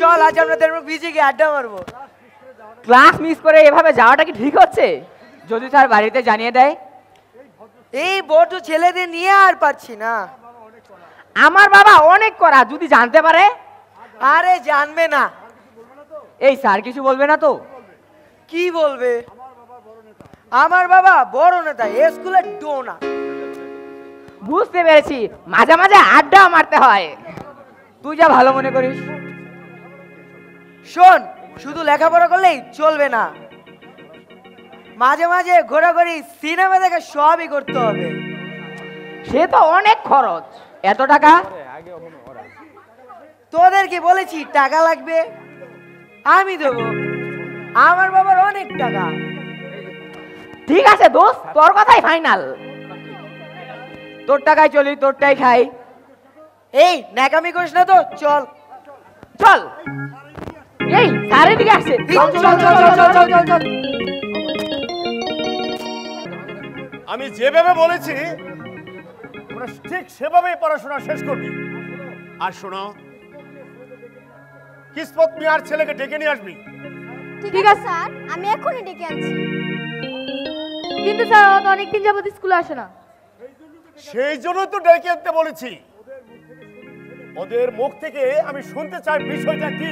চল আজ আমরা তেমন বিচে গিয়ে আড্ডা মারবো। ক্লাস মিস করে এভাবে যাওয়াটা কি ঠিক হচ্ছে? যদি স্যার বাড়িতে জানিয়ে দেয়? এই বড় ছেলেদের নিয়ে আর পাচ্ছি না। আমার বাবা অনেক করা, যদি জানতে পারে? আরে জানবে না। এই স্যার কিছু বলবে না তো? কি বলবে? আমার বাবা বড় নেতা, স্কুলের ডোনা। বুঝতে পেরেছি, মাঝে মাঝে আড্ডা মারতে হয়। তুই যা ভালো মনে করিস। শোন, শুধু লেখাপড়া করলেই চলবে না, মাঝে মাঝে ঘোরাঘুরি, সিনেমা দেখে সবই করতে হবে। সে তো অনেক খরচ। এত টাকা? তোদের কি বলেছি টাকা লাগবে? আমি দেবো, আমার বাবার অনেক টাকা। ঠিক আছে দোস্ত, তোর কথাই ফাইনাল। তোর টাকায় চলি, তোরটাই খাই। এই ন্যাকামি করিস না তো, চল চল। এই স্যারের দিকে আসছে। চল চল চল চল চল চল চল। আমি যেভাবে বলেছি তোমরা ঠিক সেভাবেই পড়াশোনা শেষ করবি। আর শোনো, কিসমত মিয়ার ছেলেকে ডেকে নিয়ে আসবি। ঠিক আছে স্যার, আমি এখনই ডেকে আনছি। কিন্তু স্যার ও তো অনেকদিন যাবত স্কুলে আসে না। সেই জন্য তো ডেকে আনতে বলেছি। ওদের মুখ থেকে আমি শুনতে চাই বিষয়টা কি,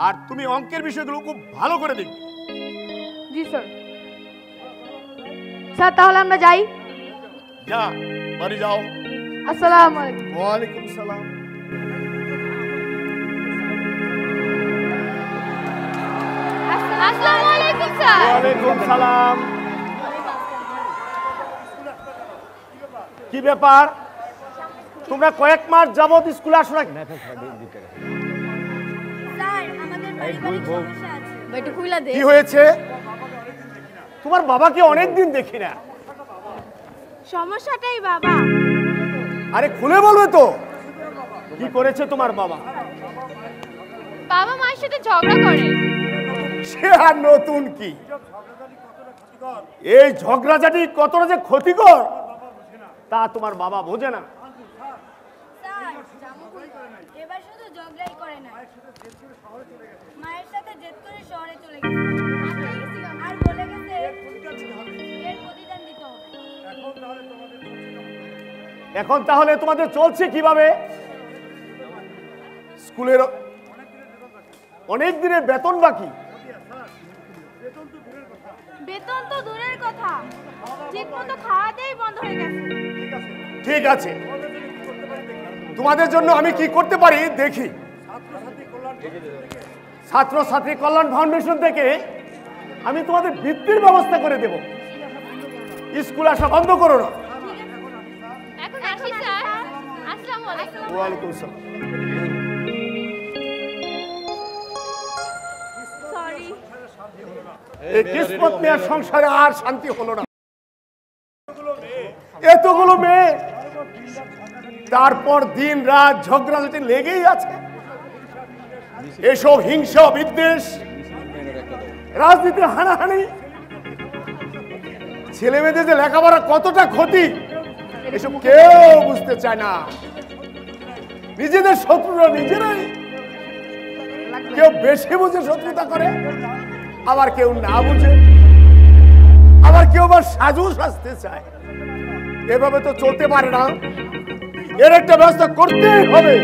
আর তুমি অঙ্কের বিষয়গুলো খুব ভালো করে দেখবে। জি স্যার। স্যার তাহলে আমরা যাই। যা, বাড়ি যাও। আসসালামু আলাইকুম। ওয়ালাইকুম সালাম। আসসালামু আলাইকুম স্যার। ওয়ালাইকুম সালাম। কি ব্যাপার, তোমরা কয়েক মাস যাবত স্কুলে আসো না? স্যার আমাদের পারিবারিক সমস্যা আছে। একটু খুইলা দে। কি হয়েছে? তোমার বাবাকে অনেকদিন দেখি না। সমস্যাটাই বাবা। আরে খুলে বলবে তো, কি করেছে তোমার বাবা? বাবা মায়ের সাথে ঝগড়া করে। সে আর নতুন কি, এই ঝগড়াঝাটি কতটা যে ক্ষতিকর তা তোমার বাবা বোঝে না। স্যার এবার শুধু ঝগড়াই করে না, মায়ের সাথে জেদ করে শহরে চলে গেছে আর বলে গেছে এর প্রতিদান দিতে হবে। এখন তাহলে তোমাদের চলছে কিভাবে? স্কুলের অনেক দিনের বেতন বাকি। বেতন তো দূরের কথা, ঠিক মতো খাওয়াতেই বন্ধ হয়ে গেছে। ঠিক আছে, তোমাদের জন্য আমি কি করতে পারি দেখি। ছাত্রছাত্রী কল্যাণ ফাউন্ডেশন থেকে আমি তোমাদের বৃত্তির ব্যবস্থা করে দেব। স্কুল আসা বন্ধ করো না। এখন আসি স্যার। আসসালামু আলাইকুম। ওয়ালাইকুম আসসালাম। সরি। এই কিসমত মিয়ার সংসারে আর শান্তি হলো না। এতগুলো মেয়ে, তারপর দিন রাত ঝগড়াঝাটি লেগেই আছে। এসব হিংসা বিদ্বেষ, রাজনীতি, হানাহানি, ছেলে মেয়েদের যে লেখাপড়া কতটা ক্ষতি এসব কেউ বুঝতে চায় না। নিজেদের শত্রুরা নিজেরাই, কেউ বেশি বুঝে শত্রুতা করে, আবার কেউ না বুঝে, আবার কেউ আবার সাজু সাজতে চায়। এভাবে তো চলতে পারে না, এর একটা ব্যবস্থা করতেই হবে।